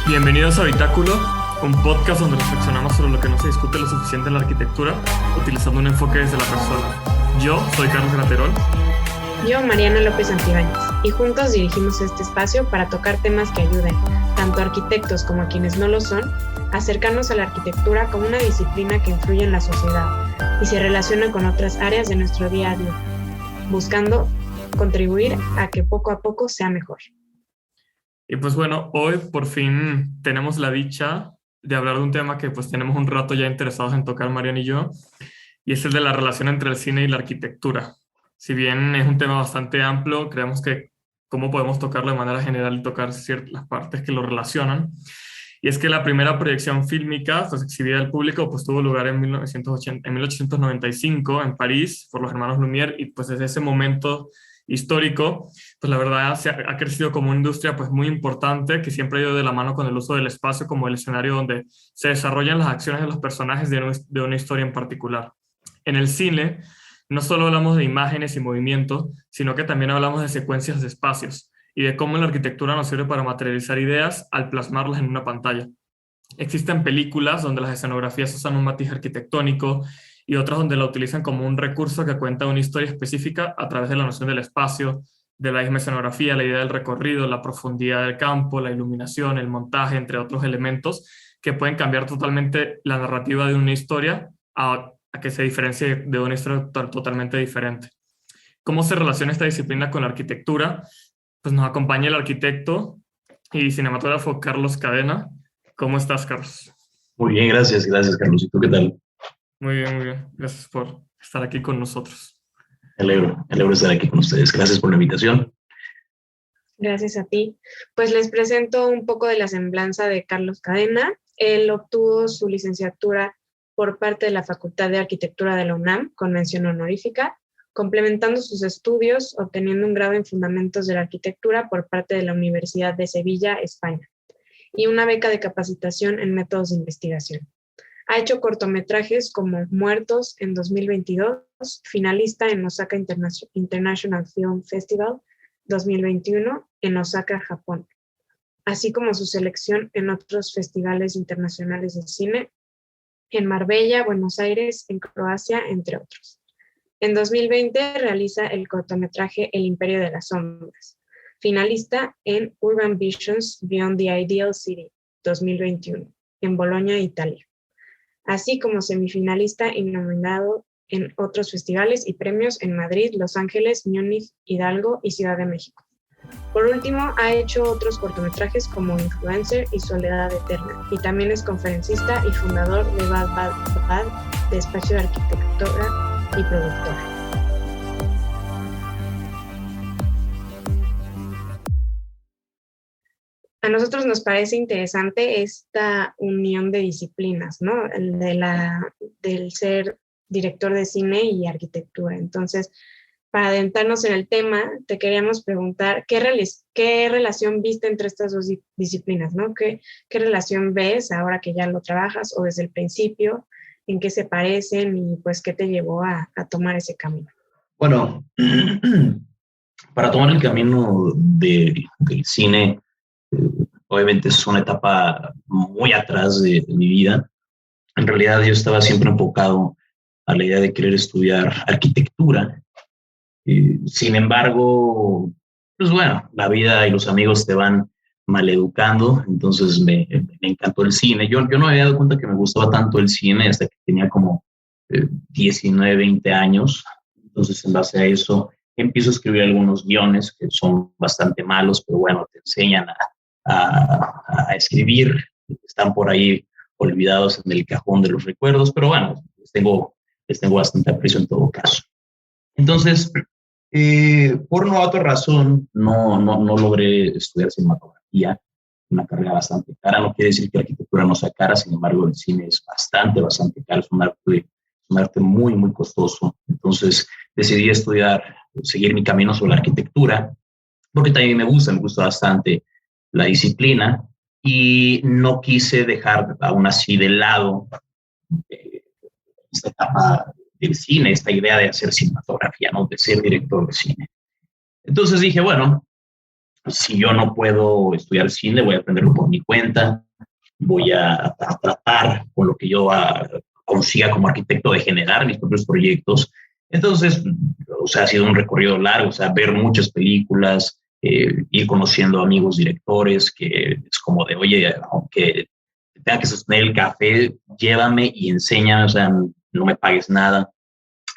Bienvenidos a Habitáculo, un podcast donde reflexionamos sobre lo que no se discute lo suficiente en la arquitectura, utilizando un enfoque desde la persona. Yo soy Carlos Graterol. Yo, Mariana López Santibáñez, y juntos dirigimos este espacio para tocar temas que ayuden, tanto a arquitectos como a quienes no lo son, a acercarnos a la arquitectura como una disciplina que influye en la sociedad y se relaciona con otras áreas de nuestro día a día, buscando contribuir a que poco a poco sea mejor. Y pues bueno, hoy por fin tenemos la dicha de hablar de un tema que pues tenemos un rato ya interesados en tocar Mariana y yo, y es el de la relación entre el cine y la arquitectura. Si bien es un tema bastante amplio, creemos que cómo podemos tocarlo de manera general y tocar ciertas partes que lo relacionan. Y es que la primera proyección fílmica pues, exhibida al público pues, tuvo lugar en 1895 en París por los hermanos Lumière, y pues desde ese momento histórico, pues la verdad ha crecido como una industria pues muy importante que siempre ha ido de la mano con el uso del espacio como el escenario donde se desarrollan las acciones de los personajes de una historia en particular. En el cine no solo hablamos de imágenes y movimientos, sino que también hablamos de secuencias de espacios y de cómo la arquitectura nos sirve para materializar ideas al plasmarlas en una pantalla. Existen películas donde las escenografías usan un matiz arquitectónico y otras donde la utilizan como un recurso que cuenta una historia específica a través de la noción del espacio, de la misma escenografía, la idea del recorrido, la profundidad del campo, la iluminación, el montaje, entre otros elementos que pueden cambiar totalmente la narrativa de una historia a que se diferencie de una historia totalmente diferente. ¿Cómo se relaciona esta disciplina con la arquitectura? Pues nos acompaña el arquitecto y cinematógrafo Carlos Cadena. ¿Cómo estás, Carlos? Muy bien, gracias Carlos. ¿Y tú qué tal? Muy bien, muy bien. Gracias por estar aquí con nosotros. Me alegro estar aquí con ustedes. Gracias por la invitación. Gracias a ti. Pues les presento un poco de la semblanza de Carlos Cadena. Él obtuvo su licenciatura por parte de la Facultad de Arquitectura de la UNAM con mención honorífica, complementando sus estudios, obteniendo un grado en Fundamentos de la Arquitectura por parte de la Universidad de Sevilla, España, y una beca de capacitación en métodos de investigación. Ha hecho cortometrajes como Muertos en 2022, finalista en Osaka International Film Festival 2021 en Osaka, Japón, así como su selección en otros festivales internacionales de cine en Marbella, Buenos Aires, en Croacia, entre otros. En 2020 realiza el cortometraje El Imperio de las Sombras, finalista en Urban Visions Beyond the Ideal City 2021, en Bolonia, Italia, así como semifinalista y nominado en otros festivales y premios en Madrid, Los Ángeles, Múnich, Hidalgo y Ciudad de México. Por último, ha hecho otros cortometrajes como Influencer y Soledad Eterna, y también es conferencista y fundador de Bad, despacho de arquitectura y productora. A nosotros nos parece interesante esta unión de disciplinas, ¿no? Del ser director de cine y arquitectura. Entonces, para adentrarnos en el tema, te queríamos preguntar qué relación viste entre estas dos disciplinas, ¿no? ¿Qué relación ves ahora que ya lo trabajas o desde el principio? ¿En qué se parecen y pues qué te llevó a tomar ese camino? Bueno, para tomar el camino del cine, obviamente es una etapa muy atrás de mi vida. En realidad yo estaba siempre enfocado a la idea de querer estudiar arquitectura. Sin embargo, pues bueno, la vida y los amigos te van maleducando, entonces me encantó el cine. Yo no me había dado cuenta que me gustaba tanto el cine hasta que tenía como 19, 20 años. Entonces, en base a eso, empiezo a escribir algunos guiones que son bastante malos, pero bueno, te enseñan a escribir. Están por ahí olvidados en el cajón de los recuerdos, pero bueno, les tengo bastante aprecio en todo caso. Entonces, por una u otra razón, no logré estudiar cinematografía, una carrera bastante cara. No quiere decir que la arquitectura no sea cara, sin embargo, el cine es bastante caro, es un arte muy, muy costoso. Entonces, decidí seguir mi camino sobre la arquitectura, porque también me gusta bastante la disciplina, y no quise dejar aún así de lado esta etapa del cine, esta idea de hacer cinematografía, ¿no? De ser director de cine. Entonces dije, bueno, si yo no puedo estudiar cine, voy a aprenderlo por mi cuenta, voy a tratar con lo que yo consiga como arquitecto de generar mis propios proyectos. Entonces, o sea, ha sido un recorrido largo, o sea, ver muchas películas, ir conociendo amigos directores, que es como de, oye, aunque tenga que sostener el café, llévame y enséñame, o sea, no me pagues nada.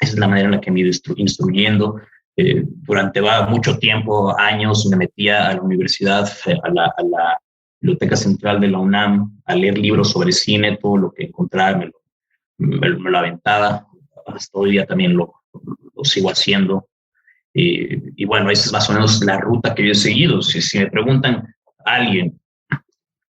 Esa es la manera en la que me he ido instruyendo. Durante mucho tiempo, años, me metía a la universidad, a la Biblioteca Central de la UNAM, a leer libros sobre cine, todo lo que encontraba me lo aventaba. Hasta hoy día también lo sigo haciendo. Y bueno, esa es más o menos la ruta que yo he seguido. Si me preguntan a alguien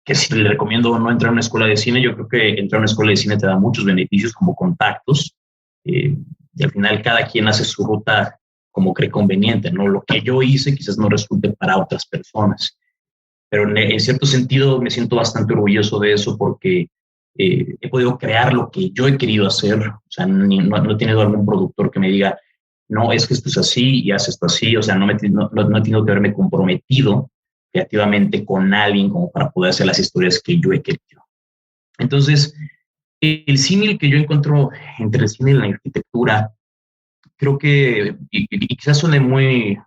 que si le recomiendo o no entrar a una escuela de cine, yo creo que entrar a una escuela de cine te da muchos beneficios como contactos. Y al final cada quien hace su ruta como cree conveniente, ¿no? Lo que yo hice quizás no resulte para otras personas, pero en cierto sentido me siento bastante orgulloso de eso porque he podido crear lo que yo he querido hacer. O sea, no he tenido algún productor que me diga, no, es que esto es así y haces esto así. O sea, no he tenido que haberme comprometido creativamente con alguien como para poder hacer las historias que yo he querido. Entonces, el símil que yo encuentro entre el cine y la arquitectura, creo que, y quizás suene muy,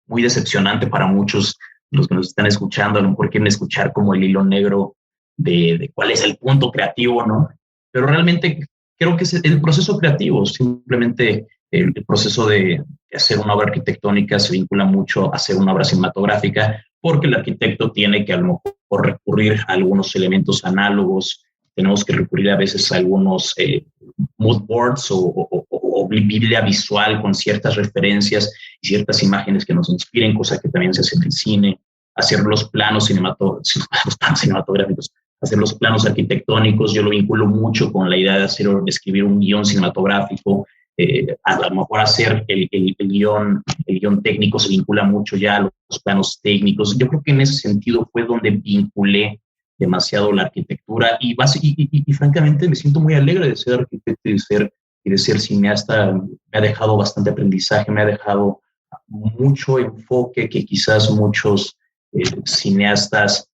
muy decepcionante para muchos los que nos están escuchando, a lo mejor quieren escuchar como el hilo negro de cuál es el punto creativo, ¿no? Pero realmente creo que es el proceso creativo, simplemente el proceso de hacer una obra arquitectónica se vincula mucho a hacer una obra cinematográfica, porque el arquitecto tiene que a lo mejor recurrir a algunos elementos análogos, tenemos que recurrir a veces a algunos mood boards o Biblia visual con ciertas referencias y ciertas imágenes que nos inspiren, cosa que también se hace en el cine, hacer los planos cinematográficos, hacer los planos arquitectónicos. Yo lo vinculo mucho con la idea de escribir un guión cinematográfico. A lo mejor hacer el guión técnico se vincula mucho ya a los planos técnicos. Yo creo que en ese sentido fue donde vinculé demasiado la arquitectura y francamente me siento muy alegre de ser arquitecto y de ser cineasta. Me ha dejado bastante aprendizaje, me ha dejado mucho enfoque que quizás muchos cineastas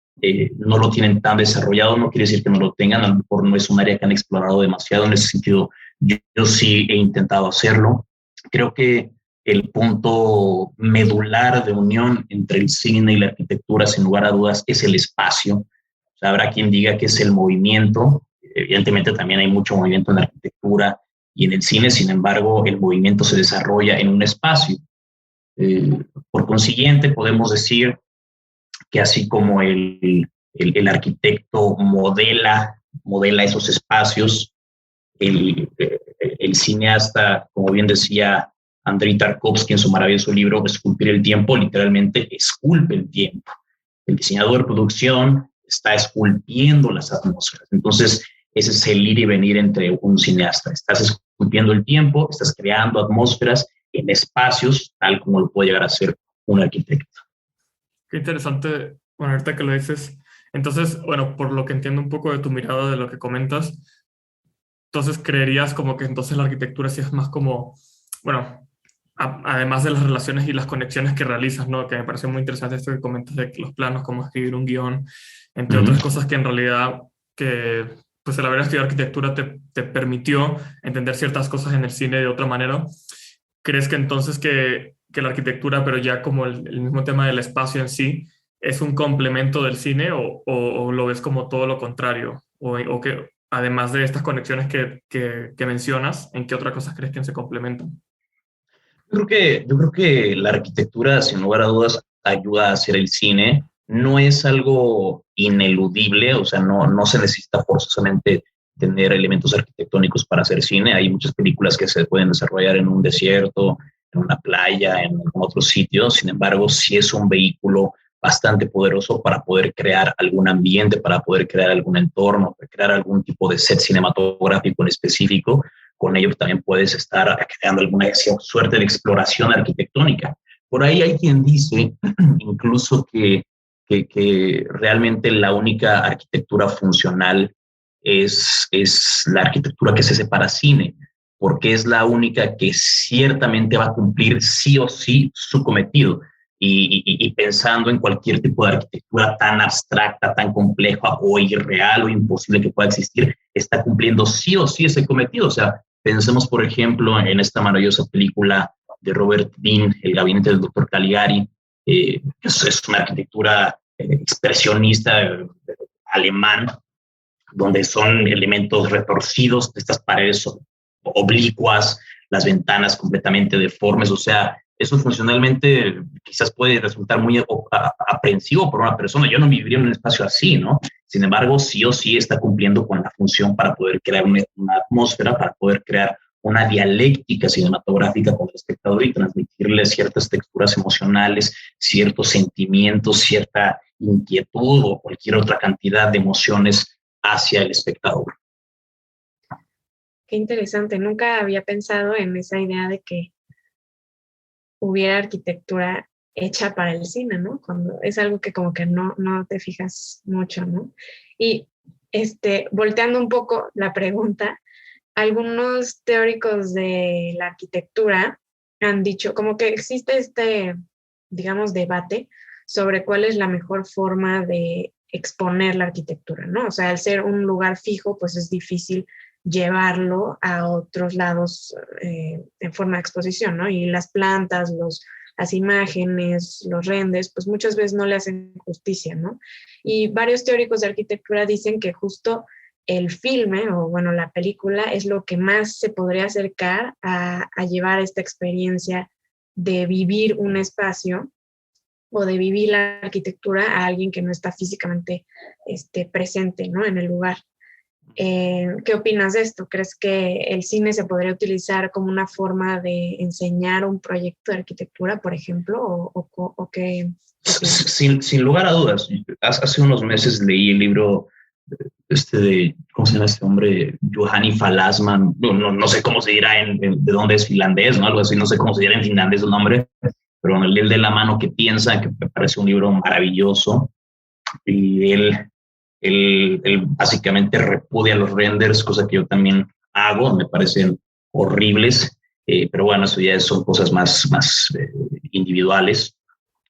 no lo tienen tan desarrollado. No quiere decir que no lo tengan, a lo mejor no es un área que han explorado demasiado. En ese sentido, yo sí he intentado hacerlo. Creo que el punto medular de unión entre el cine y la arquitectura, sin lugar a dudas, es el espacio. O sea, habrá quien diga que es el movimiento. Evidentemente también hay mucho movimiento en la arquitectura y en el cine, sin embargo, el movimiento se desarrolla en un espacio. Por consiguiente, podemos decir que así como el arquitecto modela esos espacios, el cineasta, como bien decía Andrei Tarkovsky en su maravilloso libro Esculpir el tiempo, literalmente esculpe el tiempo. El diseñador de producción está esculpiendo las atmósferas. Entonces, ese es el ir y venir entre un cineasta. Estás esculpiendo el tiempo, estás creando atmósferas en espacios, tal como lo puede llegar a ser un arquitecto. Qué interesante, bueno, ahorita que lo dices. Entonces, bueno, por lo que entiendo un poco de tu mirada, de lo que comentas, entonces creerías como que entonces la arquitectura sí es más como, bueno, además de las relaciones y las conexiones que realizas, ¿no? Que me pareció muy interesante esto que comentas de los planos, cómo escribir un guión, entre otras cosas que en realidad, que pues el haber estudiado arquitectura te permitió entender ciertas cosas en el cine de otra manera. ¿Crees que entonces que la arquitectura, pero ya como el mismo tema del espacio en sí, es un complemento del cine o lo ves como todo lo contrario? O que además de estas conexiones que mencionas, ¿en qué otras cosas crees que se complementan? Yo creo que la arquitectura, sin lugar a dudas, ayuda a hacer el cine. No es algo ineludible, o sea, no se necesita forzosamente tener elementos arquitectónicos para hacer cine. Hay muchas películas que se pueden desarrollar en un desierto, en una playa, en otro sitio. Sin embargo, sí es un vehículo bastante poderoso para poder crear algún ambiente, para poder crear algún entorno, para crear algún tipo de set cinematográfico en específico. Con ello también puedes estar creando alguna suerte de exploración arquitectónica. Por ahí hay quien dice incluso que realmente la única arquitectura funcional es la arquitectura que se hace para cine, porque es la única que ciertamente va a cumplir sí o sí su cometido. y pensando en cualquier tipo de arquitectura tan abstracta, tan compleja o irreal o imposible que pueda existir, está cumpliendo sí o sí ese cometido. O sea, pensemos, por ejemplo, en esta maravillosa película de Robert Dean, El gabinete del Dr. Caligari, que es una arquitectura expresionista alemán, donde son elementos retorcidos, estas paredes oblicuas, las ventanas completamente deformes. O sea, eso funcionalmente quizás puede resultar muy aprensivo por una persona. Yo no viviría en un espacio así, ¿no? Sin embargo, sí o sí está cumpliendo con la función para poder crear una atmósfera, para poder crear una dialéctica cinematográfica con el espectador y transmitirle ciertas texturas emocionales, ciertos sentimientos, cierta inquietud o cualquier otra cantidad de emociones hacia el espectador. Qué interesante. Nunca había pensado en esa idea de que hubiera arquitectura hecha para el cine, ¿no? Cuando es algo que como que no te fijas mucho, ¿no? Y volteando un poco la pregunta, algunos teóricos de la arquitectura han dicho como que existe digamos, debate sobre cuál es la mejor forma de exponer la arquitectura, ¿no? O sea, al ser un lugar fijo, pues es difícil llevarlo a otros lados en forma de exposición, ¿no? Y las plantas, las imágenes, los renders, pues muchas veces no le hacen justicia, ¿no? Y varios teóricos de arquitectura dicen que justo el filme, o bueno, la película, es lo que más se podría acercar a llevar esta experiencia de vivir un espacio o de vivir la arquitectura a alguien que no está físicamente presente, ¿no? En el lugar. ¿Qué opinas de esto? ¿Crees que el cine se podría utilizar como una forma de enseñar un proyecto de arquitectura, por ejemplo? ¿O qué sin lugar a dudas. Hace unos meses leí el libro de, ¿cómo se llama este hombre? Juhani Falasman. No sé cómo se dirá de dónde es finlandés, ¿no? Algo así, no sé cómo se dirá en finlandés el nombre, pero en el de La mano que piensa, que me parece un libro maravilloso. Y él básicamente repudia los renders, cosa que yo también hago, me parecen horribles, pero bueno, eso ya son cosas más individuales.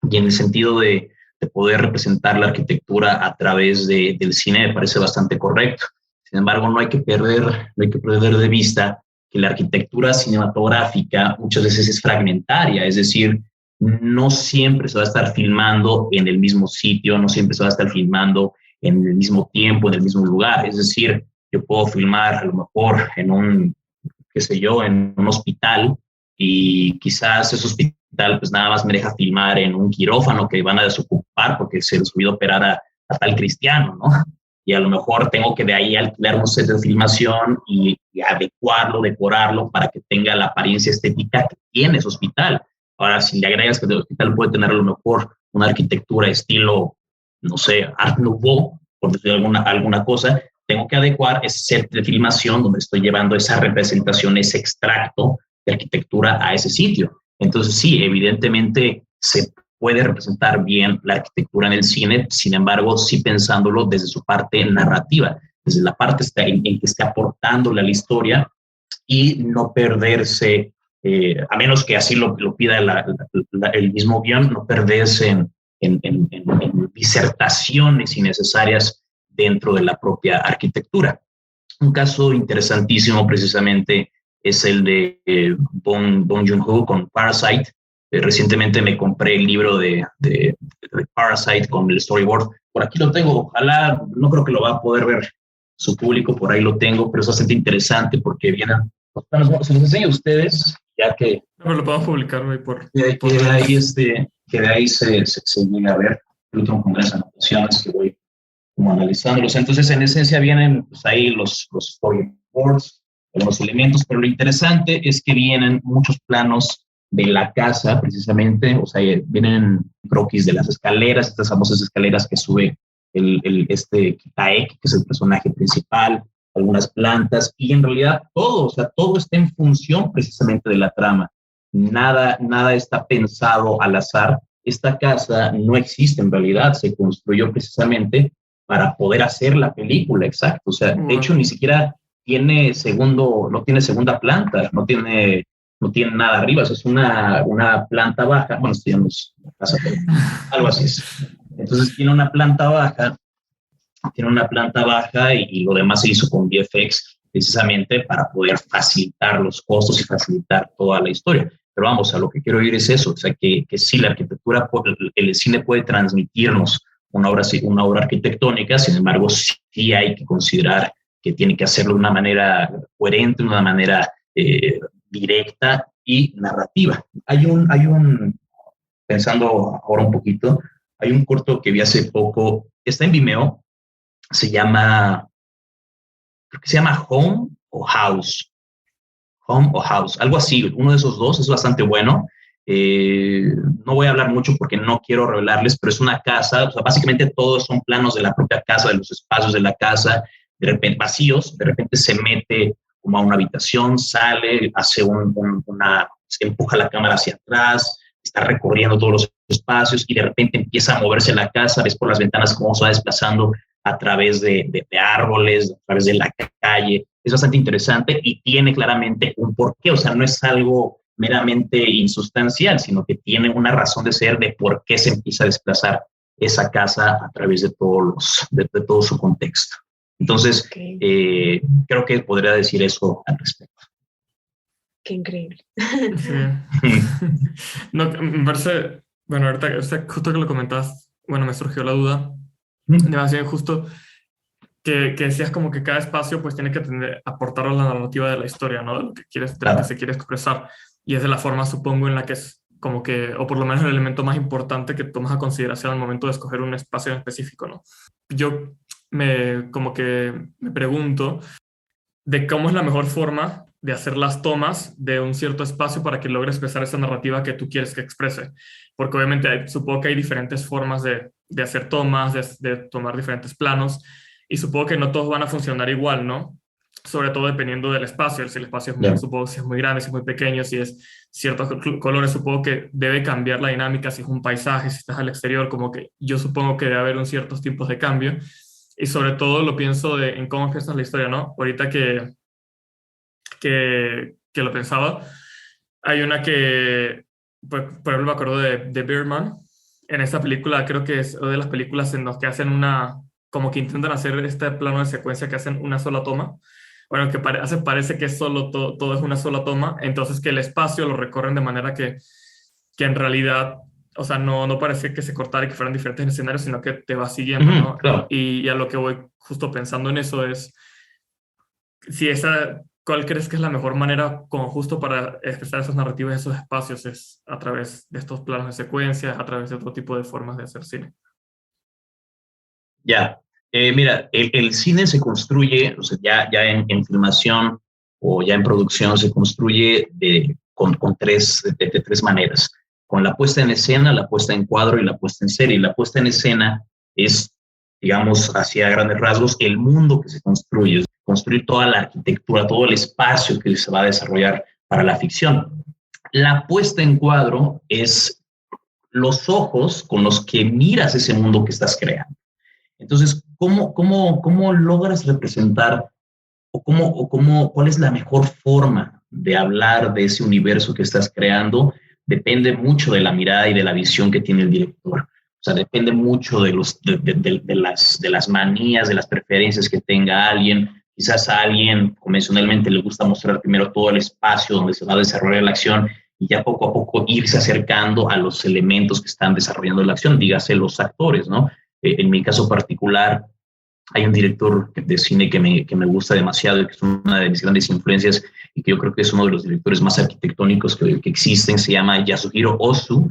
Y en el sentido de poder representar la arquitectura a través del cine me parece bastante correcto. Sin embargo, no hay que perder de vista que la arquitectura cinematográfica muchas veces es fragmentaria, es decir, no siempre se va a estar filmando en el mismo sitio, no siempre se va a estar filmando en el mismo tiempo, en el mismo lugar. Es decir, yo puedo filmar a lo mejor en un hospital y quizás ese hospital pues nada más me deja filmar en un quirófano que van a desocupar porque se les olvidó operar a tal cristiano, ¿no? Y a lo mejor tengo que de ahí alquilar un set de filmación y adecuarlo, decorarlo para que tenga la apariencia estética que tiene ese hospital. Ahora, si le agregas que el hospital puede tener a lo mejor una arquitectura estilo, no sé, Art Nouveau, por decir alguna cosa, tengo que adecuar ese set de filmación donde estoy llevando esa representación, ese extracto de arquitectura a ese sitio. Entonces, sí, evidentemente se puede representar bien la arquitectura en el cine, sin embargo, sí pensándolo desde su parte narrativa, desde la parte en que está aportándole a la historia y no perderse, a menos que así lo pida el mismo guión, no perderse en disertaciones innecesarias dentro de la propia arquitectura. Un caso interesantísimo precisamente es el de Bong Joon-ho con Parasite. Recientemente me compré el libro de Parasite con el storyboard. Por aquí lo tengo, ojalá, no creo que lo va a poder ver su público, por ahí lo tengo, pero es bastante interesante porque vienen, se los enseño a ustedes, ya que... Pero lo podemos publicar hoy por... Que de ahí se llega a ver. Yo tengo como unas anotaciones que voy como analizándolos. Entonces, en esencia vienen pues, ahí los storyboards, los elementos, pero lo interesante es que vienen muchos planos de la casa, precisamente, o sea, vienen croquis de las escaleras, estas famosas escaleras que sube Kitaek, que es el personaje principal, algunas plantas, y en realidad todo está en función precisamente de la trama. Nada está pensado al azar. Esta casa no existe en realidad, se construyó precisamente para poder hacer la película, exacto. O sea, de hecho, ni siquiera no tiene segunda planta, no tiene no tiene nada arriba, eso es una planta baja, bueno, esto ya no es una casa, pero algo así es. Entonces tiene una planta baja y lo demás se hizo con VFX precisamente para poder facilitar los costos y facilitar toda la historia. Pero vamos, a lo que quiero ir es eso, o sea, que sí, la arquitectura, el cine puede transmitirnos una obra arquitectónica, sin embargo, sí hay que considerar que tiene que hacerlo de una manera coherente, de una manera directa y narrativa. Pensando ahora un poquito, hay un corto que vi hace poco, está en Vimeo, creo que se llama Home o House, algo así, uno de esos dos, es bastante bueno. No voy a hablar mucho porque no quiero revelarles, pero es una casa, o sea, básicamente todos son planos de la propia casa, de los espacios de la casa, de repente vacíos, de repente se mete como a una habitación, sale, hace se empuja la cámara hacia atrás, está recorriendo todos los espacios y de repente empieza a moverse la casa, ves por las ventanas cómo se va desplazando a través de árboles, a través de la calle. Es bastante interesante y tiene claramente un porqué, o sea, no es algo meramente insustancial, sino que tiene una razón de ser de por qué se empieza a desplazar esa casa a través de todo su contexto. Entonces, creo que podría decir eso al respecto. Qué increíble. Sí. No, me parece, bueno, ahorita justo que lo comentabas, bueno, me surgió la duda, demasiado justo, que decías como que cada espacio pues tiene que aportar a la narrativa de la historia, ¿no? De lo que quieres, de lo que se quiere expresar. Y es de la forma, supongo, en la que es como que, o por lo menos el elemento más importante que tomas a consideración al momento de escoger un espacio en específico, ¿no? Yo como que me pregunto de cómo es la mejor forma de hacer las tomas de un cierto espacio para que logre expresar esa narrativa que tú quieres que exprese. Porque obviamente supongo que hay diferentes formas de hacer tomas, de tomar diferentes planos, y supongo que no todos van a funcionar igual, ¿no? Sobre todo dependiendo del espacio. Si el espacio supongo si es muy grande, si es muy pequeño, si es ciertos colores, supongo que debe cambiar la dinámica, si es un paisaje, si estás al exterior, como que yo supongo que debe haber un ciertos tipos de cambio. Y sobre todo lo pienso en cómo empiezas la historia, ¿no? Ahorita que lo pensaba, hay una que, por ejemplo, me acuerdo de Birdman. En esta película creo que es una de las películas en las que hacen como que intentan hacer este plano de secuencia que hacen una sola toma. Bueno, que parece que solo todo es una sola toma, entonces que el espacio lo recorren de manera que en realidad, o sea, no parece que se cortara y que fueran diferentes escenarios, sino que te va siguiendo, ¿no? Claro. Y a lo que voy justo pensando en eso es, ¿cuál crees que es la mejor manera como justo para expresar esas narrativas, esos espacios? ¿Es a través de estos planos de secuencia, a través de otro tipo de formas de hacer cine? Ya, mira, el cine se construye, o sea, ya en filmación o ya en producción se construye con tres maneras, con la puesta en escena, la puesta en cuadro y la puesta en serie. La puesta en escena es, digamos, hacia grandes rasgos, el mundo que se construye, construir toda la arquitectura, todo el espacio que se va a desarrollar para la ficción. La puesta en cuadro es los ojos con los que miras ese mundo que estás creando. Entonces, ¿cómo logras representar cuál es la mejor forma de hablar de ese universo que estás creando? Depende mucho de la mirada y de la visión que tiene el director. O sea, depende mucho de las manías, de las preferencias que tenga alguien. Quizás a alguien convencionalmente le gusta mostrar primero todo el espacio donde se va a desarrollar la acción y ya poco a poco irse acercando a los elementos que están desarrollando la acción, dígase los actores, ¿no? En mi caso particular, hay un director de cine que me gusta demasiado y que es una de mis grandes influencias y que yo creo que es uno de los directores más arquitectónicos que existen. Se llama Yasuhiro Ozu,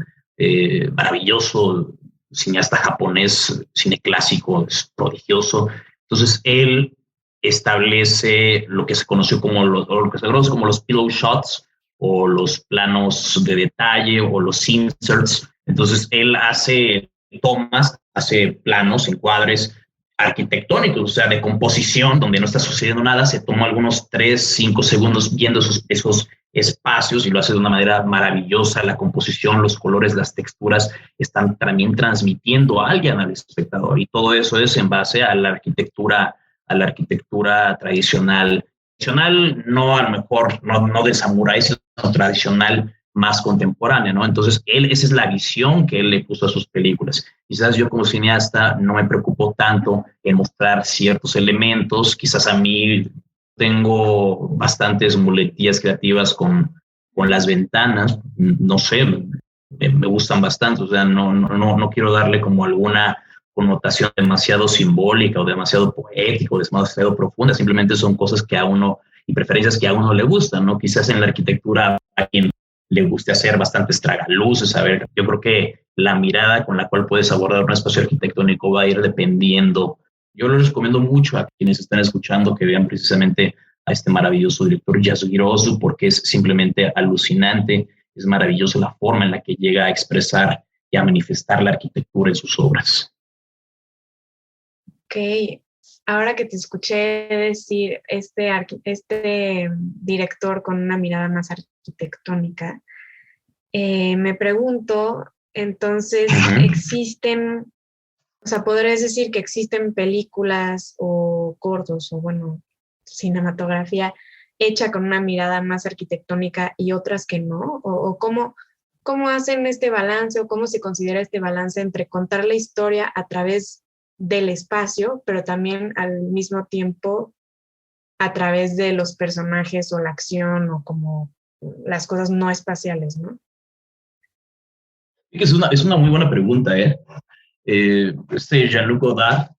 maravilloso cineasta japonés, cine clásico, es prodigioso. Entonces, él establece lo que se conoció como los pillow shots o los planos de detalle o los inserts. Entonces, él hace tomas, hace planos, encuadres arquitectónicos, o sea, de composición, donde no está sucediendo nada, se toma algunos 3-5 segundos viendo esos espacios y lo hace de una manera maravillosa. La composición, los colores, las texturas están también transmitiendo a alguien, al espectador, y todo eso es en base a la arquitectura tradicional tradicional, no a lo mejor, no de samurái, sino tradicional más contemporánea, ¿no? Entonces, esa es la visión que él le puso a sus películas. Quizás yo como cineasta no me preocupo tanto en mostrar ciertos elementos, quizás a mí tengo bastantes muletillas creativas con las ventanas, no sé, me gustan bastante, o sea, no quiero darle como alguna connotación demasiado simbólica o demasiado poética o demasiado profunda, simplemente son cosas que a uno y preferencias que a uno le gustan, ¿no? Quizás en la arquitectura a quien le guste hacer bastantes tragaluces, a ver, yo creo que la mirada con la cual puedes abordar un espacio arquitectónico va a ir dependiendo. Yo les recomiendo mucho a quienes están escuchando que vean precisamente a este maravilloso director Yasuhiro Ozu, porque es simplemente alucinante, es maravilloso la forma en la que llega a expresar y a manifestar la arquitectura en sus obras. Ok, ahora que te escuché decir este director con una mirada más arquitectónica, me pregunto, entonces, ¿existen, o sea, podrías decir que existen películas o cortos o, bueno, cinematografía hecha con una mirada más arquitectónica y otras que no? ¿O cómo hacen este balance o cómo se considera este balance entre contar la historia a través del espacio, pero también al mismo tiempo a través de los personajes o la acción o como las cosas no espaciales, ¿no? Es una muy buena pregunta, ¿eh? Jean-Luc Godard,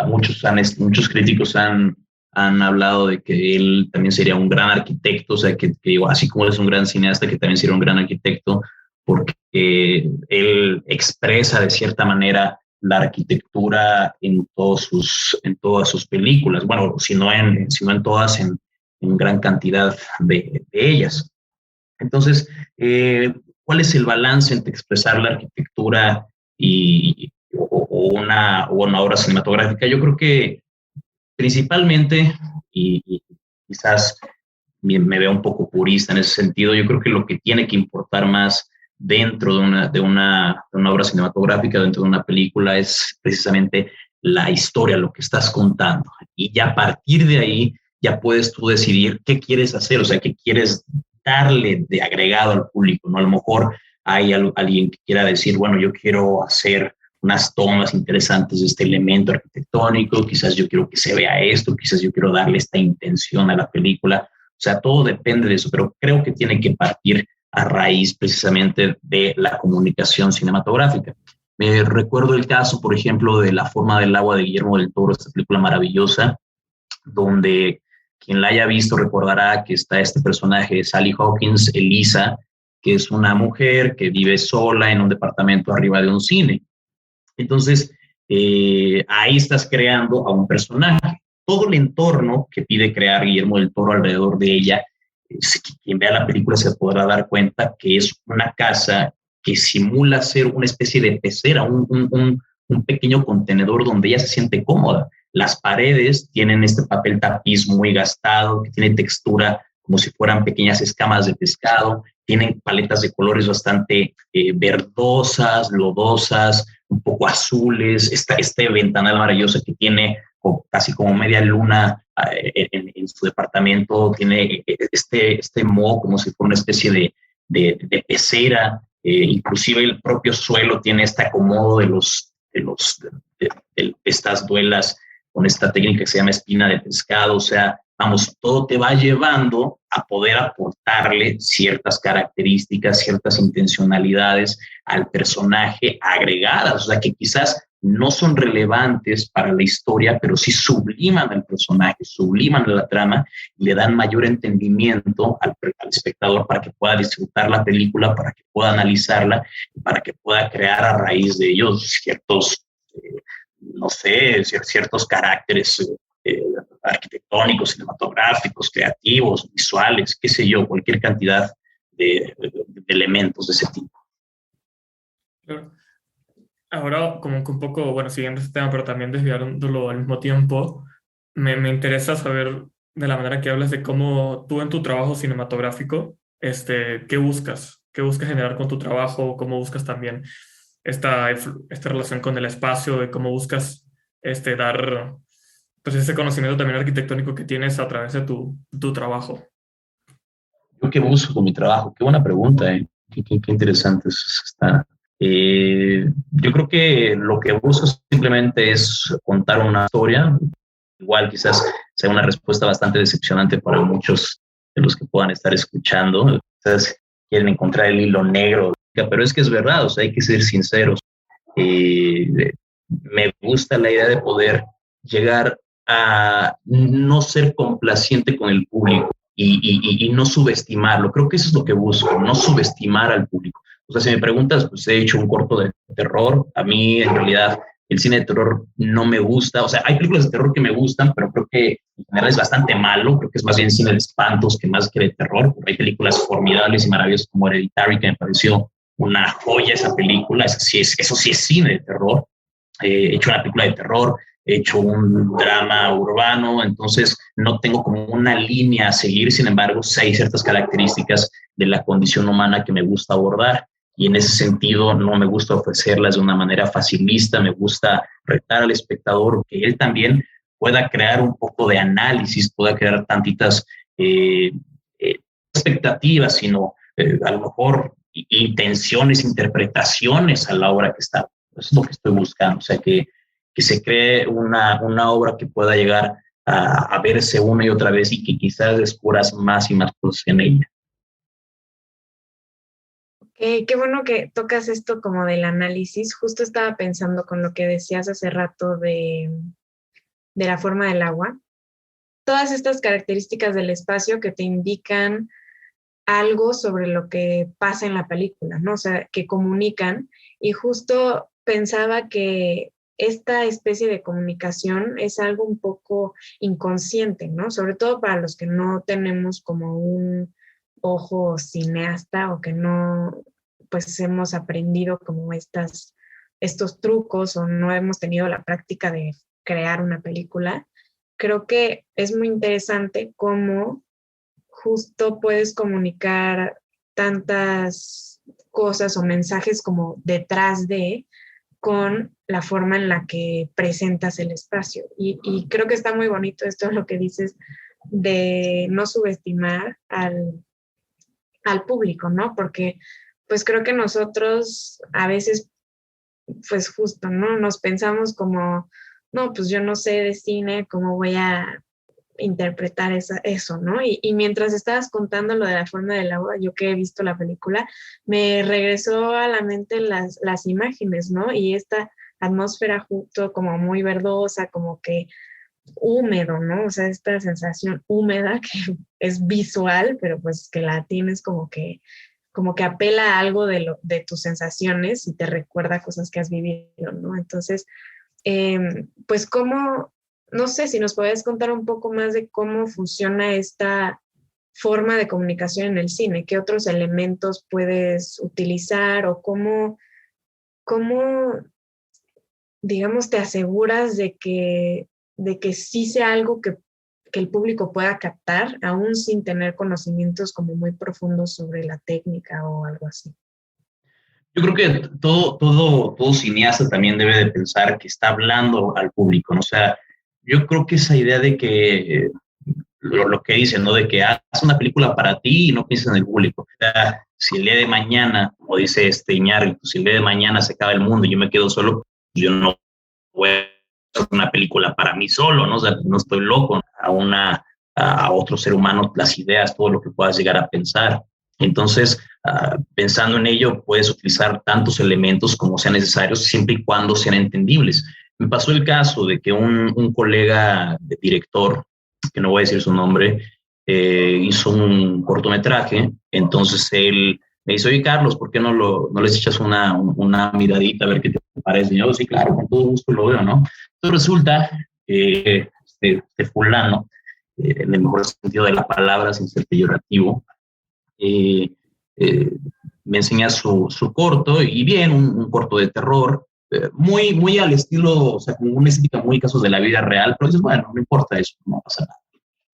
muchos críticos han hablado de que él también sería un gran arquitecto, o sea, que así como es un gran cineasta, que también sería un gran arquitecto, porque él expresa de cierta manera la arquitectura en todas sus películas, bueno, si no en todas, en gran cantidad de ellas. Entonces, ¿cuál es el balance entre expresar la arquitectura o una obra cinematográfica? Yo creo que principalmente, y quizás me veo un poco purista en ese sentido, yo creo que lo que tiene que importar más dentro de una obra cinematográfica, dentro de una película, es precisamente la historia, lo que estás contando. Y ya a partir de ahí, ya puedes tú decidir qué quieres hacer, o sea, qué quieres darle de agregado al público, ¿no? A lo mejor hay alguien que quiera decir, bueno, yo quiero hacer unas tomas interesantes de este elemento arquitectónico, quizás yo quiero que se vea esto, quizás yo quiero darle esta intención a la película. O sea, todo depende de eso, pero creo que tiene que partir a raíz precisamente de la comunicación cinematográfica. Me recuerdo el caso, por ejemplo, de La forma del agua de Guillermo del Toro, esta película maravillosa, donde quien la haya visto recordará que está este personaje de Sally Hawkins, Elisa, que es una mujer que vive sola en un departamento arriba de un cine. Entonces, ahí estás creando a un personaje. Todo el entorno que pide crear Guillermo del Toro alrededor de ella, quien vea la película se podrá dar cuenta que es una casa que simula ser una especie de pecera, un pequeño contenedor donde ella se siente cómoda. Las paredes tienen este papel tapiz muy gastado, que tiene textura como si fueran pequeñas escamas de pescado, tienen paletas de colores bastante verdosas, lodosas, un poco azules, este ventanal maravilloso que tiene casi como media luna en su departamento, tiene este moho como si fuera una especie de pecera, inclusive el propio suelo tiene este acomodo de estas duelas con esta técnica que se llama espina de pescado, o sea, vamos, todo te va llevando a poder aportarle ciertas características, ciertas intencionalidades al personaje agregadas, o sea, que quizás no son relevantes para la historia, pero sí subliman al personaje, subliman la trama y le dan mayor entendimiento al espectador para que pueda disfrutar la película, para que pueda analizarla y para que pueda crear a raíz de ellos ciertos, no sé, ciertos caracteres arquitectónicos, cinematográficos, creativos, visuales, qué sé yo, cualquier cantidad de elementos de ese tipo. Claro. Ahora, como que un poco, bueno, siguiendo este tema, pero también desviándolo al mismo tiempo, me interesa saber de la manera que hablas de cómo tú en tu trabajo cinematográfico, ¿qué buscas? ¿Qué buscas generar con tu trabajo? ¿Cómo buscas también esta relación con el espacio? ¿Y cómo buscas dar pues ese conocimiento también arquitectónico que tienes a través de tu trabajo. ¿Yo qué busco con mi trabajo? Qué buena pregunta, ¿eh? Qué interesante eso está. Yo creo que lo que busco simplemente es contar una historia. Igual quizás sea una respuesta bastante decepcionante para muchos de los que puedan estar escuchando. Quizás quieren encontrar el hilo negro, pero es que es verdad, o sea, hay que ser sinceros. Me gusta la idea de poder llegar a no ser complaciente con el público y no subestimarlo. Creo que eso es lo que busco, no subestimar al público. O sea, si me preguntas, pues he hecho un corto de terror. A mí, en realidad, el cine de terror no me gusta. O sea, hay películas de terror que me gustan, pero creo que en general es bastante malo. Creo que es más bien cine de espantos que más que de terror. Hay películas formidables y maravillosas como Hereditary, que me pareció una joya esa película. Eso sí es cine de terror. He hecho una película de terror, he hecho un drama urbano, entonces no tengo como una línea a seguir. Sin embargo, sí hay ciertas características de la condición humana que me gusta abordar, y en ese sentido no me gusta ofrecerlas de una manera facilista. Me gusta retar al espectador, que él también pueda crear un poco de análisis, pueda crear tantitas expectativas, sino a lo mejor intenciones, interpretaciones a la obra que está. Eso es lo que estoy buscando, o sea, que se cree una obra que pueda llegar a verse una y otra vez y que quizás descubras más y más cosas en ella. Qué bueno que tocas esto como del análisis. Justo estaba pensando con lo que decías hace rato de la forma del agua. Todas estas características del espacio que te indican algo sobre lo que pasa en la película, ¿no? O sea, que comunican. Y justo pensaba que esta especie de comunicación es algo un poco inconsciente, ¿no? Sobre todo para los que no tenemos como un ojo cineasta o que no, pues hemos aprendido como estos trucos o no hemos tenido la práctica de crear una película. Creo que es muy interesante cómo justo puedes comunicar tantas cosas o mensajes como detrás de, con la forma en la que presentas el espacio. Y creo que está muy bonito esto, lo que dices de no subestimar al público, ¿no? Porque pues creo que nosotros a veces, pues justo, ¿no? Nos pensamos como, no, pues yo no sé de cine, ¿cómo voy a interpretar eso, ¿no? Y mientras estabas contando lo de la forma del agua, yo que he visto la película, me regresó a la mente las imágenes, ¿no? Y esta atmósfera justo como muy verdosa, como que húmedo, ¿no? O sea, esta sensación húmeda que es visual, pero pues que la tienes como que apela a algo de tus sensaciones y te recuerda cosas que has vivido, ¿no? Entonces, pues cómo, no sé si nos puedes contar un poco más de cómo funciona esta forma de comunicación en el cine, qué otros elementos puedes utilizar o cómo digamos, te aseguras de que sí sea algo que el público pueda captar, aún sin tener conocimientos como muy profundos sobre la técnica o algo así. Yo creo que todo cineasta también debe de pensar que está hablando al público, ¿no? O sea, yo creo que esa idea de que lo que dicen, ¿no? De que haz una película para ti y no pienses en el público. O sea, si el día de mañana, como dice Iñárritu, si el día de mañana se acaba el mundo y yo me quedo solo, yo no voy a hacer una película para mí solo, ¿no? O sea, no estoy loco. A otro ser humano, las ideas, todo lo que puedas llegar a pensar. Entonces, pensando en ello, puedes utilizar tantos elementos como sean necesarios, siempre y cuando sean entendibles. Me pasó el caso de que un colega de director, que no voy a decir su nombre, hizo un cortometraje. Entonces él me dice, oye, Carlos, ¿por qué no les echas una miradita a ver qué te parece? Y yo, sí, claro, con todo gusto lo veo, ¿no? Entonces resulta que este fulano, en el mejor sentido de la palabra, sin ser peyorativo, eh, eh, me enseña su corto, y bien, un corto de terror, muy al estilo, o sea, con una estética muy casos de la vida real, pero dices, bueno, no importa eso, no pasa nada.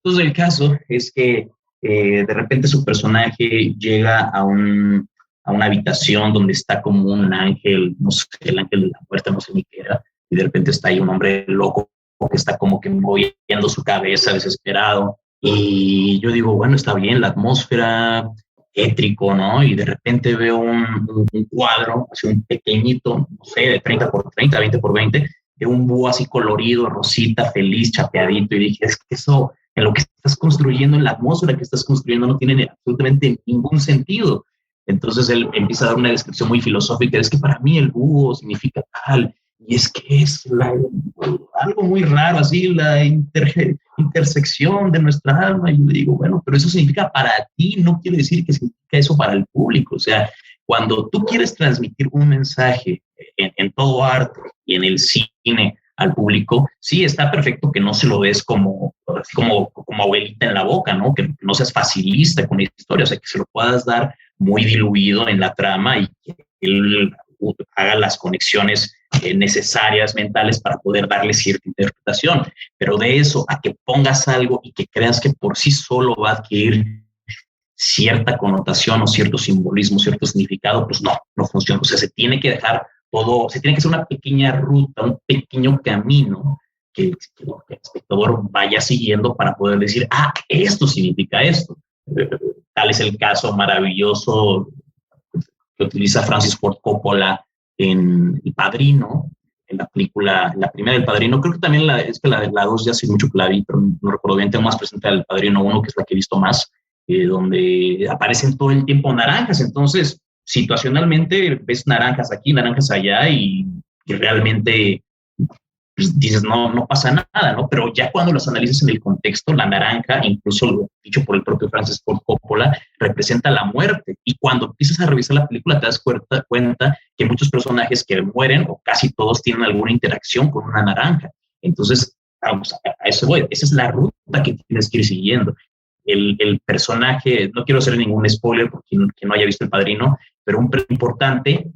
Entonces el caso es que de repente su personaje llega a una habitación donde está como un ángel, no sé, el ángel de la muerte, no sé ni qué era, y de repente está ahí un hombre loco que está como que moviendo su cabeza desesperado. Y yo digo, bueno, está bien, la atmósfera, tétrico, ¿no? Y de repente veo un cuadro, así un pequeñito, no sé, de 30 por 30, 20 por 20, de un búho así colorido, rosita, feliz, chapeadito. Y dije, es que eso, en lo que estás construyendo, en la atmósfera que estás construyendo, no tiene absolutamente ningún sentido. Entonces él empieza a dar una descripción muy filosófica, es que para mí el búho significa tal, y es que es algo muy raro, así, la intersección de nuestra alma. Y yo le digo, bueno, pero eso significa para ti, no quiere decir que significa eso para el público. O sea, cuando tú quieres transmitir un mensaje en todo arte y en el cine al público, sí, está perfecto que no se lo des como abuelita en la boca, ¿no? Que no seas facilista con la historia, o sea, que se lo puedas dar muy diluido en la trama y que él haga las conexiones necesarias mentales para poder darle cierta interpretación. Pero de eso a que pongas algo y que creas que por sí solo va a adquirir cierta connotación o cierto simbolismo, cierto significado, pues no funciona. O sea, se tiene que dejar todo, se tiene que hacer una pequeña ruta, un pequeño camino que el espectador vaya siguiendo para poder decir, esto significa esto. Tal es el caso maravilloso que utiliza Francis Ford Coppola en El Padrino, en la película, la primera del Padrino. Creo que también la 2 ya hace mucho que la vi, pero no recuerdo bien. Tengo más presente el Padrino 1, que es la que he visto más, donde aparecen todo el tiempo naranjas. Entonces, situacionalmente ves naranjas aquí, naranjas allá, y realmente pues, dices, no pasa nada, ¿no? Pero ya cuando las analizas en el contexto, la naranja, incluso lo dicho por el propio Francis Ford Coppola, representa la muerte. Y cuando empiezas a revisar la película, te das cuenta que muchos personajes que mueren, o casi todos, tienen alguna interacción con una naranja. Entonces, vamos, a eso voy. Esa es la ruta que tienes que ir siguiendo. El personaje, no quiero hacer ningún spoiler porque no haya visto El Padrino, pero un importante,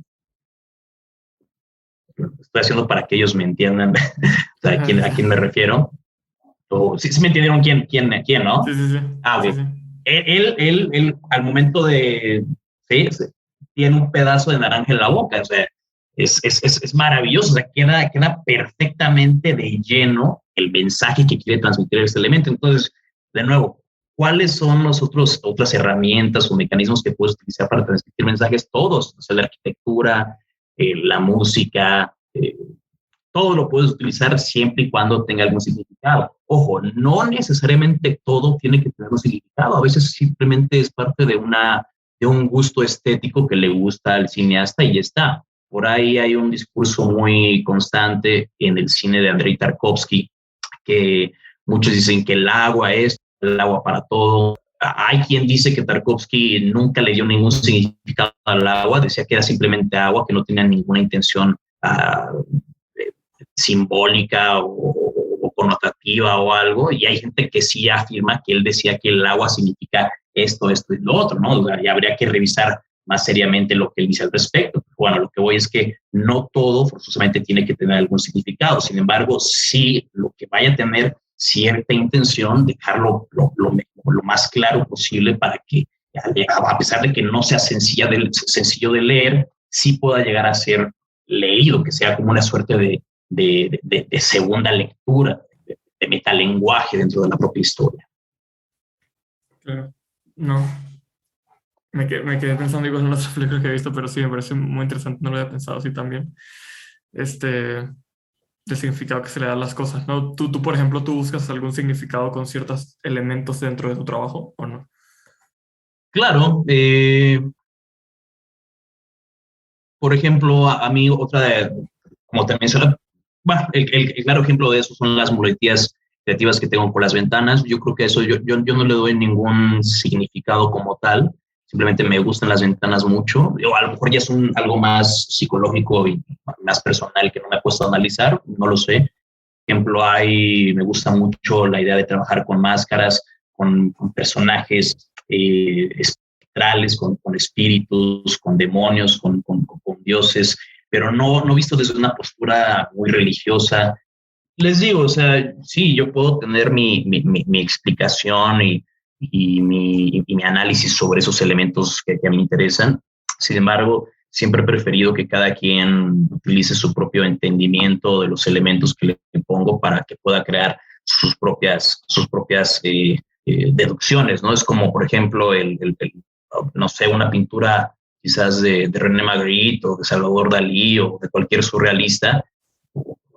lo estoy haciendo para que ellos me entiendan o sea, a quién me refiero. O, ¿sí me entendieron quién, no? Sí. Okay. Sí. Él, al momento de, sí, tiene un pedazo de naranja en la boca, o sea, es maravilloso, o sea, queda perfectamente de lleno el mensaje que quiere transmitir este elemento. Entonces, de nuevo, ¿cuáles son otras herramientas o mecanismos que puedes utilizar para transmitir mensajes? Todos, o sea, la arquitectura, la música, todo lo puedes utilizar siempre y cuando tenga algún significado. Ojo, no necesariamente todo tiene que tener un significado. A veces simplemente es parte de un gusto estético que le gusta al cineasta y ya está. Por ahí hay un discurso muy constante en el cine de Andrei Tarkovsky, que muchos dicen que el agua es el agua para todo. Hay quien dice que Tarkovsky nunca le dio ningún significado al agua, decía que era simplemente agua, que no tenía ninguna intención simbólica o connotativa o algo, y hay gente que sí afirma que él decía que el agua significa esto y lo otro, ¿no? O sea, ya habría que revisar más seriamente lo que él dice al respecto. Bueno, lo que voy es que no todo forzosamente tiene que tener algún significado, sin embargo, sí lo que vaya a tener cierta intención, dejarlo lo más claro posible para que, a pesar de que no sea sencillo de leer, sí pueda llegar a ser leído, que sea como una suerte de segunda lectura, de metalenguaje dentro de la propia historia. Claro. No. Me quedé pensando igual en otras películas que he visto, pero sí, me parece muy interesante. No lo había pensado así también. De significado que se le da a las cosas, ¿no? Tú, por ejemplo, ¿tú buscas algún significado con ciertos elementos dentro de tu trabajo o no? Claro. Por ejemplo, a mí como te mencioné, bueno, el claro ejemplo de eso son las muletillas creativas que tengo con las ventanas. Yo creo que eso yo no le doy ningún significado como tal. Simplemente me gustan las ventanas mucho. O a lo mejor ya es algo más psicológico y más personal que no me ha puesto a analizar. No lo sé. Por ejemplo, me gusta mucho la idea de trabajar con máscaras, con personajes espectrales, con espíritus, con demonios, con dioses, pero no visto desde una postura muy religiosa. Les digo, o sea, sí, yo puedo tener mi explicación y mi análisis sobre esos elementos que a mí me interesan. Sin embargo, siempre he preferido que cada quien utilice su propio entendimiento de los elementos que le pongo para que pueda crear sus propias deducciones, ¿no? Es como, por ejemplo, no sé, una pintura quizás de René Magritte o de Salvador Dalí o de cualquier surrealista.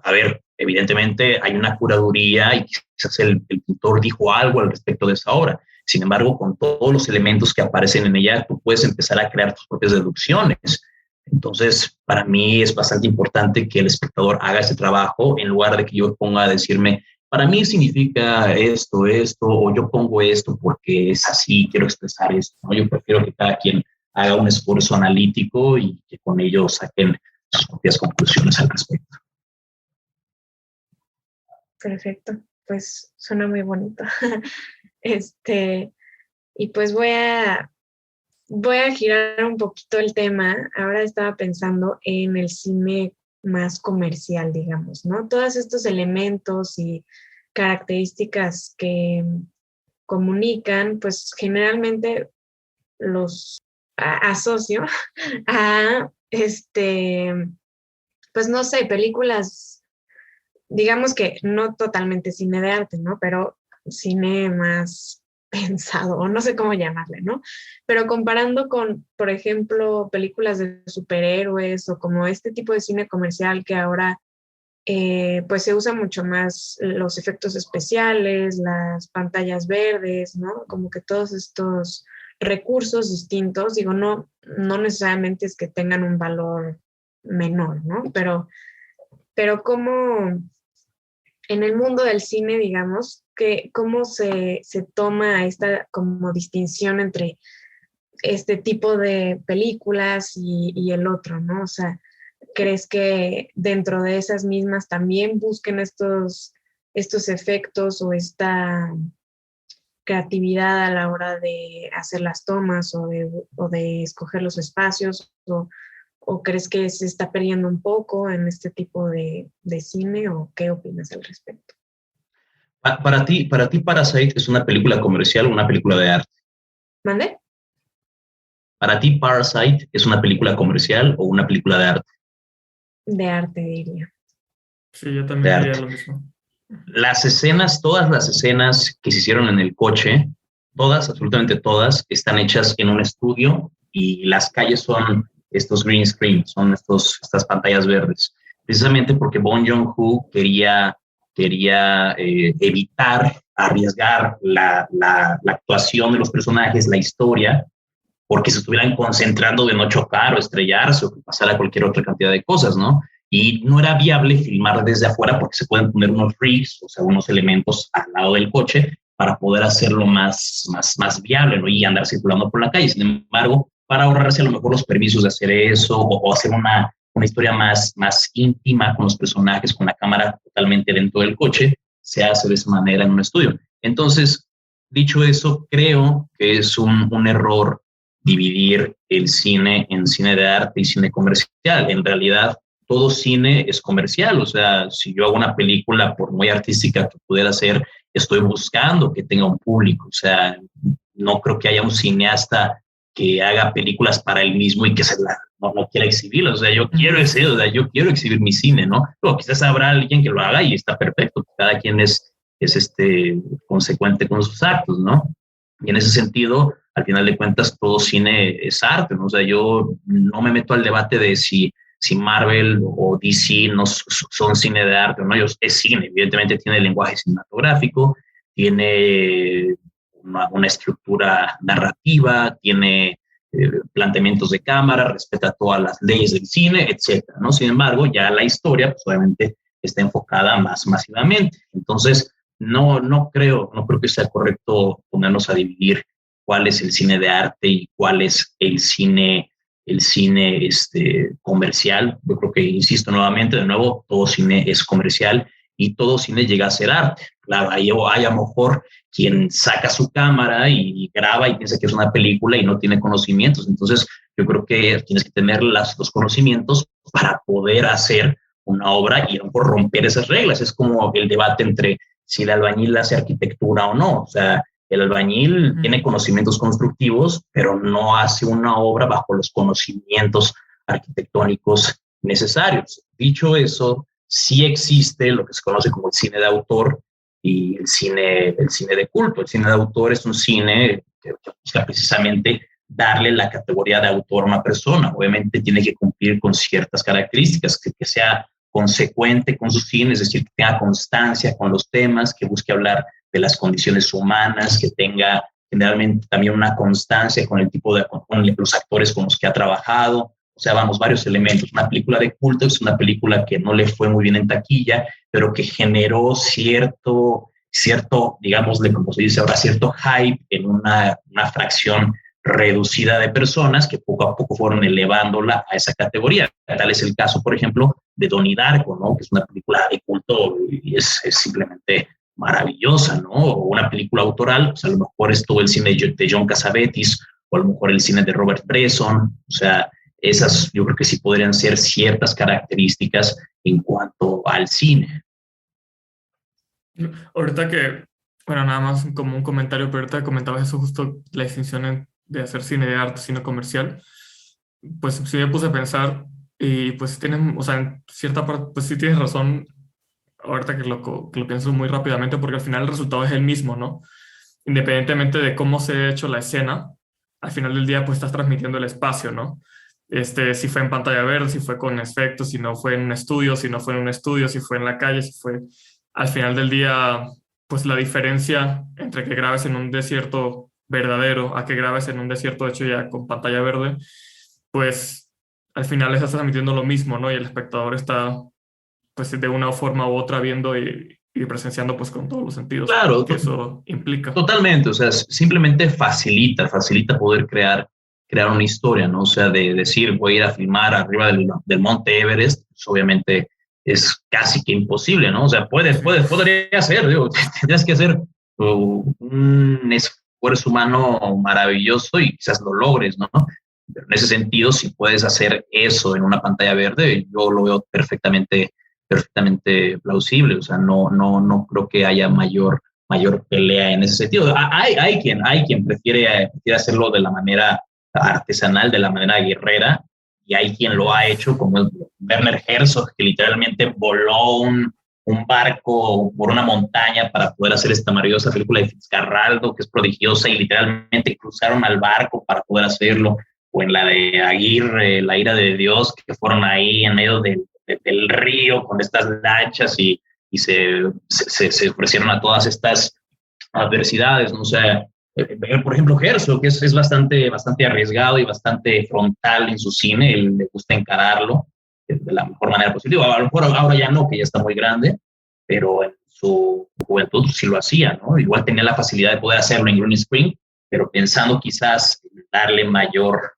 A ver, evidentemente hay una curaduría y quizás el pintor dijo algo al respecto de esa obra. Sin embargo, con todos los elementos que aparecen en ella, tú puedes empezar a crear tus propias deducciones. Entonces, para mí es bastante importante que el espectador haga ese trabajo en lugar de que yo ponga a decirme, para mí significa esto, o yo pongo esto porque es así, quiero expresar esto, ¿no? Yo prefiero que cada quien haga un esfuerzo analítico y que con ello saquen sus propias conclusiones al respecto. Perfecto, pues suena muy bonito. Y pues voy a girar un poquito el tema. Ahora estaba pensando en el cine más comercial, digamos, ¿no? Todos estos elementos y características que comunican, pues generalmente los asocio a, pues no sé, películas, digamos que no totalmente cine de arte, ¿no? Pero cine más pensado, o no sé cómo llamarle, ¿no? Pero comparando con, por ejemplo, películas de superhéroes o como este tipo de cine comercial que ahora pues se usa mucho más los efectos especiales, las pantallas verdes, ¿no? Como que todos estos recursos distintos, digo, no necesariamente es que tengan un valor menor, ¿no? Pero como en el mundo del cine, digamos, que cómo se toma esta como distinción entre este tipo de películas y el otro, ¿no? O sea, ¿crees que dentro de esas mismas también busquen estos efectos o esta creatividad a la hora de hacer las tomas o de escoger los espacios? ¿O crees que se está perdiendo un poco en este tipo de cine? ¿O qué opinas al respecto? Para ti, Parasite es una película comercial o una película de arte. ¿Mande? Para ti, Parasite es una película comercial o una película de arte. De arte, diría. Sí, yo también diría lo mismo. Todas las escenas que se hicieron en el coche, todas, absolutamente todas, están hechas en un estudio y las calles son estos green screen, son estas pantallas verdes. Precisamente porque Bong Joon-ho quería evitar arriesgar la actuación de los personajes, la historia, porque se estuvieran concentrando de no chocar o estrellarse o que pasara cualquier otra cantidad de cosas, ¿no? Y no era viable filmar desde afuera porque se pueden poner unos rigs, o sea, unos elementos al lado del coche para poder hacerlo más viable, ¿no? Y andar circulando por la calle. Sin embargo, para ahorrarse a lo mejor los permisos de hacer eso o hacer una historia más íntima con los personajes, con la cámara totalmente dentro del coche, se hace de esa manera en un estudio. Entonces, dicho eso, creo que es un error dividir el cine en cine de arte y cine comercial. En realidad, todo cine es comercial. O sea, si yo hago una película, por muy artística que pudiera ser, estoy buscando que tenga un público. O sea, no creo que haya un cineasta que haga películas para él mismo y que no quiera exhibirlas. O sea, yo quiero exhibir mi cine, ¿no? Pero quizás habrá alguien que lo haga y está perfecto. Cada quien es consecuente con sus actos, ¿no? Y en ese sentido, al final de cuentas, todo cine es arte, ¿no? O sea, yo no me meto al debate de si Marvel o DC no son cine de arte, ¿no? Es cine, evidentemente tiene lenguaje cinematográfico, tiene una estructura narrativa, tiene planteamientos de cámara, respeta todas las leyes del cine, etcétera, ¿no? Sin embargo, ya la historia, pues obviamente está enfocada más masivamente. Entonces, no creo que sea correcto ponernos a dividir cuál es el cine de arte y cuál es el cine comercial. Yo creo que, insisto nuevamente, de nuevo, todo cine es comercial y todo cine llega a ser arte. Claro, hay a lo mejor quien saca su cámara y graba y piensa que es una película y no tiene conocimientos. Entonces, yo creo que tienes que tener los conocimientos para poder hacer una obra y a lo mejor romper esas reglas. Es como el debate entre si el albañil hace arquitectura o no. O sea, el albañil tiene conocimientos constructivos, pero no hace una obra bajo los conocimientos arquitectónicos necesarios. Dicho eso, sí existe lo que se conoce como el cine de autor y el cine de culto. El cine de autor es un cine que busca precisamente darle la categoría de autor a una persona. Obviamente tiene que cumplir con ciertas características, que sea consecuente con su cine, es decir, que tenga constancia con los temas, que busque hablar de las condiciones humanas, que tenga generalmente también una constancia con el tipo de, con los actores con los que ha trabajado. O sea, vamos, varios elementos. Una película de culto es una película que no le fue muy bien en taquilla, pero que generó cierto, digámosle, como se dice ahora, cierto hype en una fracción reducida de personas que poco a poco fueron elevándola a esa categoría. Tal es el caso, por ejemplo, de Donnie Darko, ¿no? Que es una película de culto y es simplemente maravillosa, ¿no? O una película autoral, pues a lo mejor es todo el cine de John Cassavetes o a lo mejor el cine de Robert Bresson. O sea, esas yo creo que sí podrían ser ciertas características en cuanto al cine. Ahorita que, bueno, nada más como un comentario, pero ahorita comentabas eso justo, la distinción de hacer cine de arte, cine comercial, pues sí me puse a pensar y pues tienen, o sea, en cierta parte, pues sí tienes razón, ahorita que lo pienso muy rápidamente, porque al final el resultado es el mismo, ¿no? Independientemente de cómo se ha hecho la escena, al final del día pues estás transmitiendo el espacio, ¿no? Si fue en pantalla verde, si fue con efectos, si no fue en un estudio, si no fue en un estudio, si fue en la calle, si fue al final del día, pues la diferencia entre que grabes en un desierto verdadero a que grabes en un desierto hecho ya con pantalla verde, pues al final estás transmitiendo lo mismo, ¿no? Y el espectador está, pues de una forma u otra viendo y presenciando pues con todos los sentidos Claro, que eso implica. totalmente, o sea, simplemente facilita poder crear una historia, ¿no? O sea, de decir, voy a ir a filmar arriba del Monte Everest, pues obviamente es casi que imposible, ¿no? O sea, podría ser, digo, tendrías que hacer un esfuerzo humano maravilloso y quizás lo logres, ¿no? Pero en ese sentido, si puedes hacer eso en una pantalla verde, yo lo veo perfectamente plausible, o sea, no creo que haya mayor pelea en ese sentido. Hay quien prefiere hacerlo de la manera artesanal, de la manera guerrera, y hay quien lo ha hecho, como el Werner Herzog, que literalmente voló un barco por una montaña para poder hacer esta maravillosa película de Fitzcarraldo, que es prodigiosa, y literalmente cruzaron al barco para poder hacerlo, o en la de Aguirre, La ira de Dios, que fueron ahí en medio del río con estas lanchas y se ofrecieron a todas estas adversidades, ¿no? O sea, por ejemplo, Herzog, que es bastante arriesgado y bastante frontal en su cine, él le gusta encararlo de la mejor manera posible. A lo mejor ahora ya no, que ya está muy grande, pero en su juventud sí lo hacía, ¿no? Igual tenía la facilidad de poder hacerlo en Green Screen, pero pensando quizás darle mayor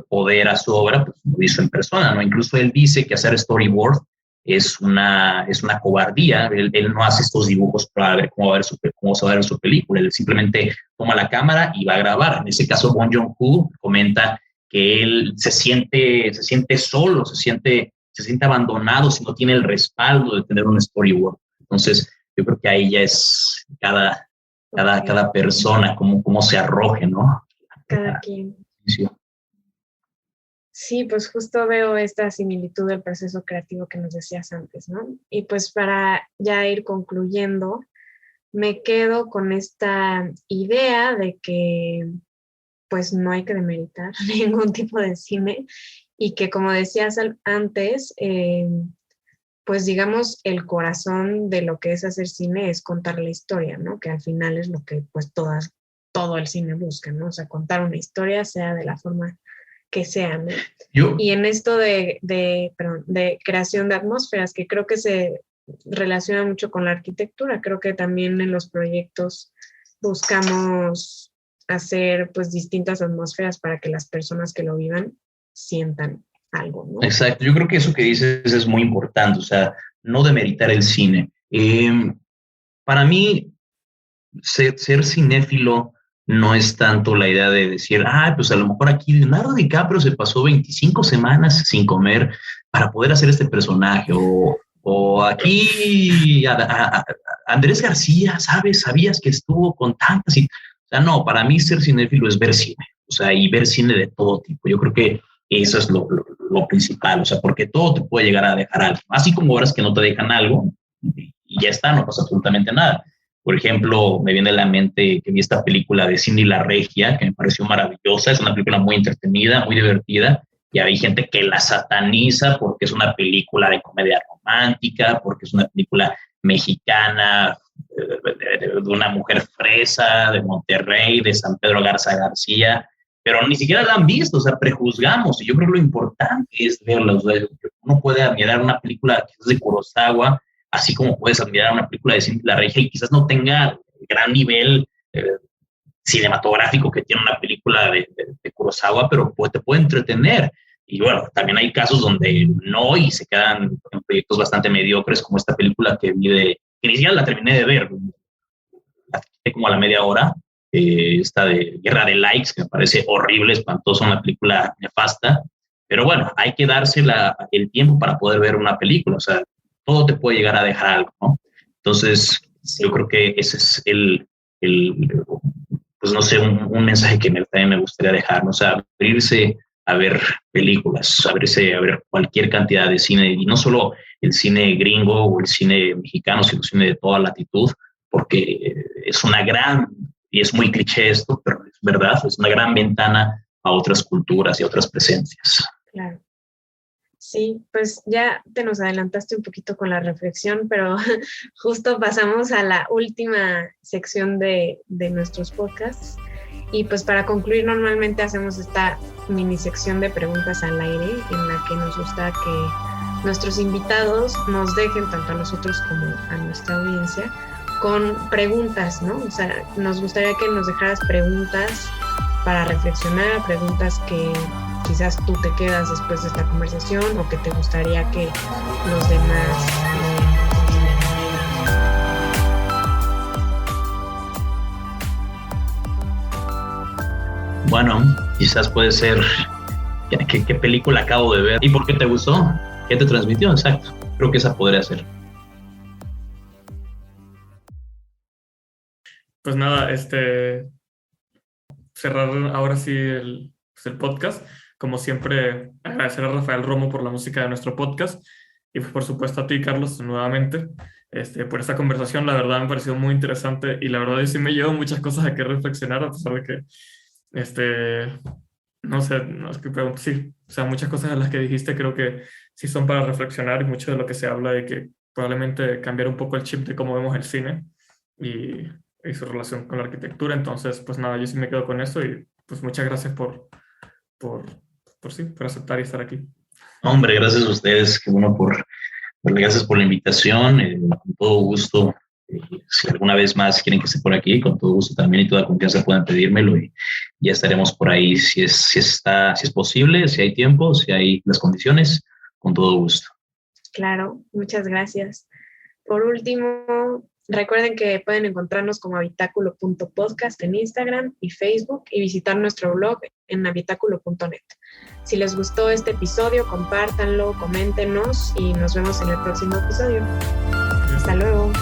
poder a su obra, pues lo hizo en persona, ¿no? Incluso él dice que hacer storyboard es una cobardía. Él no hace estos dibujos para ver cómo se va a ver su película. Él simplemente toma la cámara y va a grabar. En ese caso, Bong Joon-ho comenta que él se siente solo, se siente abandonado si no tiene el respaldo de tener un storyboard. Entonces, yo creo que ahí ya es cada persona, cómo se arroje, ¿no? Cada quien. Sí, pues justo veo esta similitud del proceso creativo que nos decías antes, ¿no? Y pues para ya ir concluyendo, me quedo con esta idea de que pues no hay que demeritar ningún tipo de cine y que como decías antes, pues digamos el corazón de lo que es hacer cine es contar la historia, ¿no? Que al final es lo que pues todo el cine busca, ¿no? O sea, contar una historia sea de la forma que sea, ¿no? Y en esto de creación de atmósferas, que creo que se relaciona mucho con la arquitectura, creo que también en los proyectos buscamos hacer pues distintas atmósferas para que las personas que lo vivan sientan algo, ¿no? Exacto, yo creo que eso que dices es muy importante, o sea, no demeritar el cine. Para mí, ser cinéfilo no es tanto la idea de decir, pues a lo mejor aquí Leonardo DiCaprio se pasó 25 semanas sin comer para poder hacer este personaje, o aquí Andrés García, ¿sabías que estuvo con tantas? O sea, no, para mí ser cinéfilo es ver cine, o sea, y ver cine de todo tipo. Yo creo que Eso es lo principal, o sea, porque todo te puede llegar a dejar algo, así como horas que no te dejan algo y ya está, no pasa absolutamente nada. Por ejemplo, me viene a la mente que vi esta película de Cindy la Regia, que me pareció maravillosa, es una película muy entretenida, muy divertida, y hay gente que la sataniza porque es una película de comedia romántica, porque es una película mexicana, de una mujer fresa, de Monterrey, de San Pedro Garza García, pero ni siquiera la han visto, o sea, prejuzgamos, y yo creo que lo importante es verla, o sea, uno puede admirar una película que es de Kurosawa, así como puedes admirar una película de Cindy la Regia y quizás no tenga el gran nivel cinematográfico que tiene una película de Kurosawa, pero pues te puede entretener. Y bueno, también hay casos donde no y se quedan en proyectos bastante mediocres, como esta película que vi que ni siquiera la terminé de ver, la quité como a la media hora, esta de Guerra de Likes, que me parece horrible, espantosa, una película nefasta, pero bueno, hay que darse el tiempo para poder ver una película, o sea, todo te puede llegar a dejar algo, ¿no? Entonces, yo creo que ese es pues no sé, un mensaje que también me gustaría dejar, ¿no? O sea, abrirse a ver películas, abrirse a ver cualquier cantidad de cine, y no solo el cine gringo o el cine mexicano, sino el cine de toda latitud, porque es una gran, y es muy cliché esto, pero es verdad, es una gran ventana a otras culturas y a otras presencias. Claro. Sí, pues ya te nos adelantaste un poquito con la reflexión, pero justo pasamos a la última sección de nuestros podcasts. Y pues para concluir, normalmente hacemos esta mini sección de preguntas al aire en la que nos gusta que nuestros invitados nos dejen, tanto a nosotros como a nuestra audiencia, con preguntas, ¿no? O sea, nos gustaría que nos dejaras preguntas para reflexionar, preguntas que quizás tú te quedas después de esta conversación o que te gustaría que los demás Bueno, quizás puede ser ¿qué película acabo de ver? ¿Y por qué te gustó? ¿Qué te transmitió? Exacto. Creo que esa podría ser. Pues nada, cerrar ahora sí el podcast. Como siempre, agradecer a Rafael Romo por la música de nuestro podcast y pues, por supuesto a ti, Carlos, nuevamente, por esta conversación. La verdad me pareció muy interesante y la verdad sí me llevo muchas cosas a que reflexionar, a pesar de que, no sé, no es que pregunto, sí, o sea, muchas cosas de las que dijiste creo que sí son para reflexionar y mucho de lo que se habla de que probablemente cambiar un poco el chip de cómo vemos el cine y su relación con la arquitectura. Entonces, pues nada, yo sí me quedo con eso y pues muchas gracias por aceptar y estar aquí. Hombre, gracias a ustedes, qué bueno gracias por la invitación, con todo gusto. Si alguna vez más quieren que esté por aquí, con todo gusto también y toda confianza pueden pedírmelo y ya estaremos por ahí si es posible, si hay tiempo, si hay las condiciones, con todo gusto. Claro, muchas gracias. Por último, recuerden que pueden encontrarnos como habitáculo.podcast en Instagram y Facebook y visitar nuestro blog en habitáculo.net. Si les gustó este episodio, compártanlo, coméntenos y nos vemos en el próximo episodio. Hasta luego.